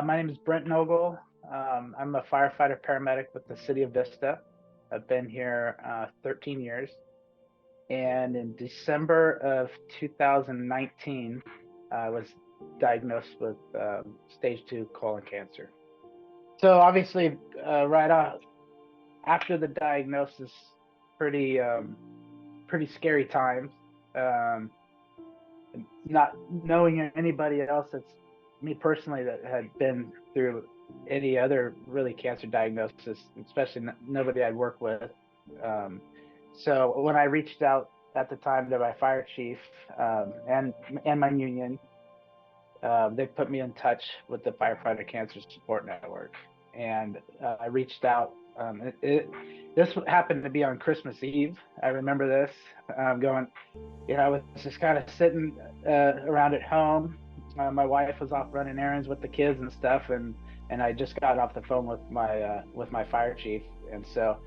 My name is Brent Noble. I'm a firefighter paramedic with the city of Vista. I've been here 13 years. And in December of 2019, I was diagnosed with stage 2 colon cancer. So obviously, right off after the diagnosis, pretty pretty scary times. Um, Not knowing anybody else that's me personally that had been through any other really cancer diagnosis, especially nobody I'd worked with. Um, so when I reached out at the time to my fire chief and my union, they put me in touch with the Firefighter Cancer Support Network, and I reached out. This happened to be on Christmas Eve. I remember this going. I was just kind of sitting around at home. My wife was off running errands with the kids and stuff, and I just got off the phone with my fire chief, and so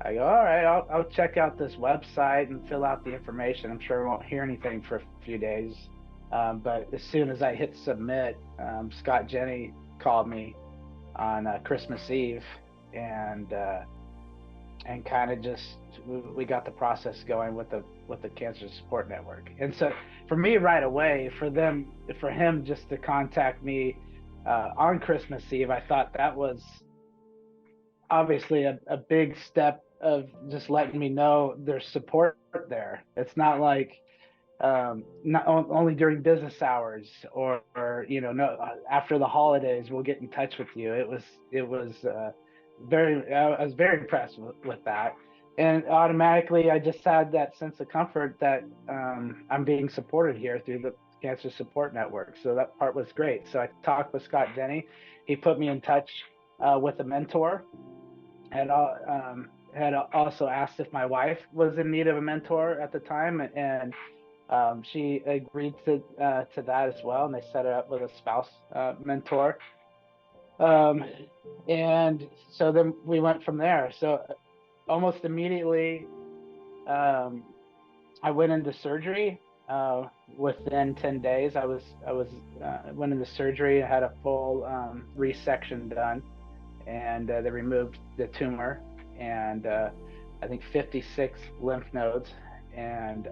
I go, all right, I'll check out this website and fill out the information. I'm sure I won't hear anything for a few days, but as soon as I hit submit, Scott Jenny called me on Christmas Eve, and kind of just we got the process going with the cancer support network. And so for me right away, for him just to contact me on Christmas Eve, I thought that was obviously a big step of just letting me know there's support there. It's not like not only during business hours or no, after the holidays we'll get in touch with you. It was I was very impressed with that, and automatically I just had that sense of comfort that I'm being supported here through the cancer support network. So that part was great. So I talked with Scott Denny. He put me in touch with a mentor. Had also asked if my wife was in need of a mentor at the time, and she agreed to that as well, and they set her up with a spouse mentor. And so then we went from there. So almost immediately, I went into surgery. Within 10 days, I went into surgery. I had a full resection done, and they removed the tumor and I think 56 lymph nodes. And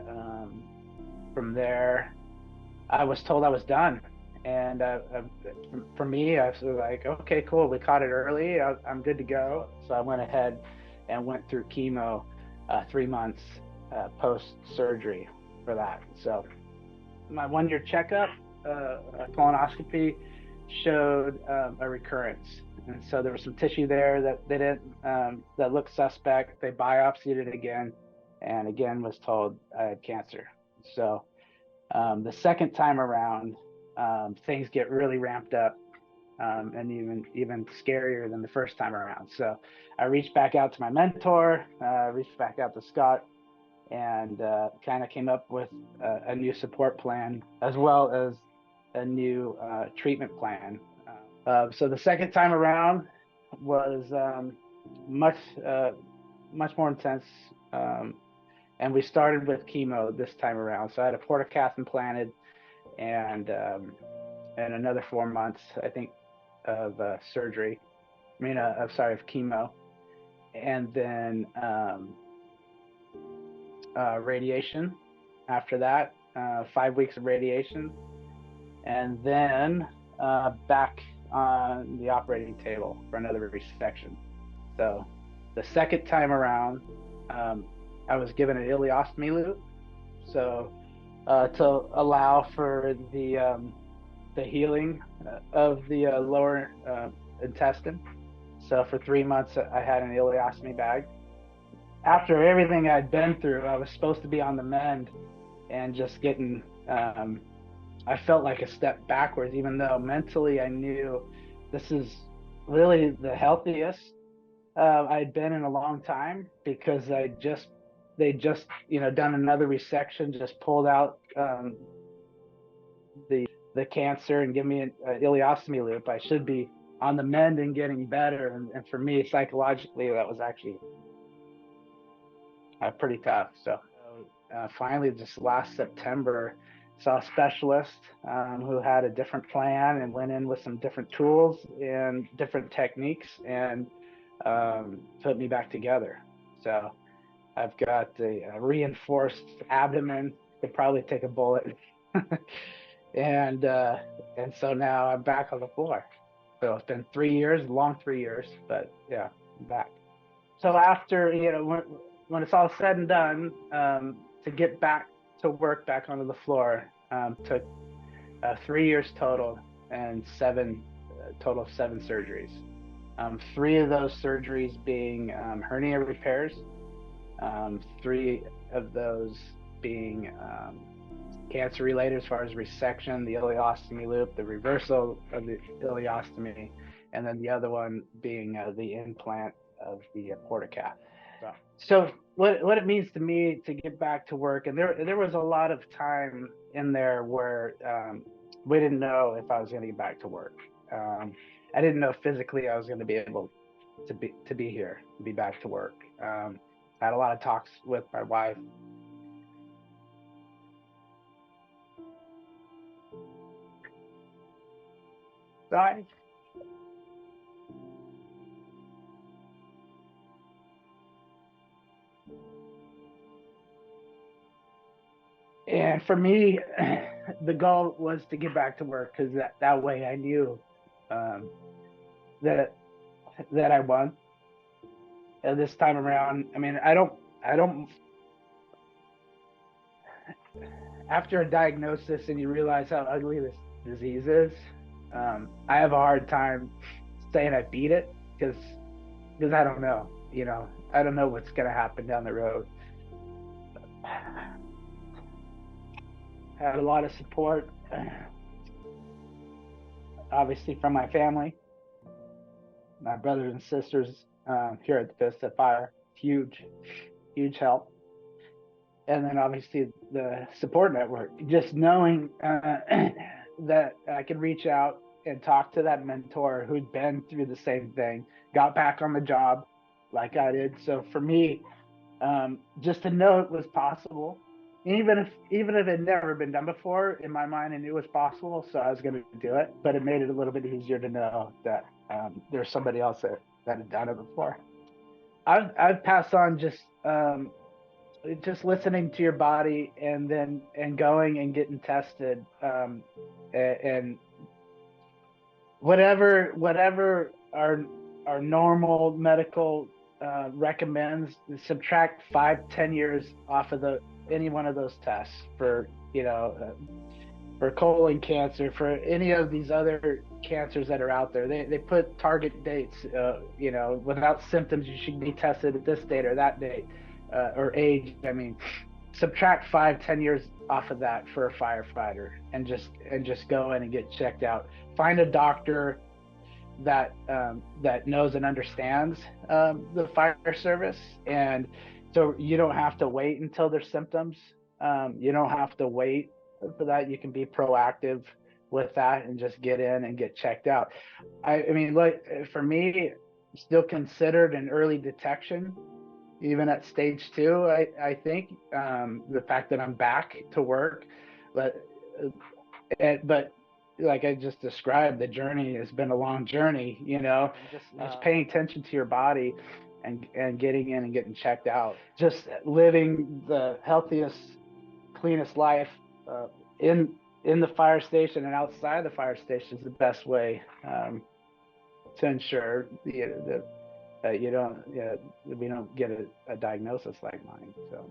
from there, I was told I was done. And for me, I was like, okay, cool. We caught it early. I'm good to go. So I went ahead and went through chemo 3 months post surgery for that. So my 1-year checkup, colonoscopy, showed a recurrence. And so there was some tissue there that they didn't that looked suspect. They biopsied it again, and again was told I had cancer. So the second time around, things get really ramped up, and even scarier than the first time around. So I reached back out to my mentor, reached back out to Scott, and kind of came up with a new support plan as well as a new treatment plan. So the second time around was much more intense, and we started with chemo this time around. So I had a portacath implanted, and another 4 months, I think, of surgery. Of chemo, and then radiation after that, 5 weeks of radiation, and then back on the operating table for another resection. So the second time around, I was given an ileostomy loop, so to allow for the healing of the lower intestine. So for 3 months, I had an ileostomy bag. After everything I'd been through, I was supposed to be on the mend, and just getting I felt like a step backwards, even though mentally I knew this is really the healthiest I'd been in a long time, because they just done another resection, just pulled out the cancer and give me an ileostomy loop. I should be on the mend and getting better, and for me psychologically that was actually pretty tough. So finally, just last September, saw a specialist who had a different plan and went in with some different tools and different techniques and put me back together. So I've got a reinforced abdomen, could probably take a bullet. and so now I'm back on the floor. So it's been 3 years, long 3 years, but yeah, I'm back. So after, when it's all said and done, to get back to work back onto the floor, took 3 years total and total of 7 surgeries. 3 of those surgeries being hernia repairs, 3 of those being cancer related as far as resection, the ileostomy loop, the reversal of the ileostomy, and then the other one being the implant of the portacath. So what it means to me to get back to work, and there was a lot of time in there where we didn't know if I was going to get back to work. I didn't know physically I was going to be able to be here, be back to work. I had a lot of talks with my wife. Sorry. And for me, the goal was to get back to work because that way I knew that I won. And this time around, I mean, I don't. After a diagnosis and you realize how ugly this disease is, I have a hard time saying I beat it because I don't know. I don't know what's going to happen down the road. I had a lot of support, obviously from my family, my brothers and sisters here at the Vista Fire. Huge help. And then obviously the support network. Just knowing that I could reach out and talk to that mentor who'd been through the same thing, got back on the job like I did. So for me, just to know it was possible, even if it had never been done before, in my mind I knew it was possible, so I was going to do it. But it made it a little bit easier to know that there's somebody else that had done it before. I've passed on just listening to your body and going and getting tested, and whatever our normal medical recommends, subtract 5-10 years off of any one of those tests for for colon cancer, for any of these other cancers that are out there. They put target dates, without symptoms you should be tested at this date or that date, or age. I mean, subtract 5-10 years off of that for a firefighter, and just go in and get checked out. Find a doctor that knows and understands the fire service, and so you don't have to wait until there's symptoms. You don't have to wait for that. You can be proactive with that and just get in and get checked out. I mean, like, for me, still considered an early detection, even at stage 2. I think the fact that I'm back to work, but like I just described, the journey has been a long journey. Just paying attention to your body and getting in and getting checked out, just living the healthiest, cleanest life in the fire station and outside the fire station is the best way to ensure that we don't get a diagnosis like mine. So.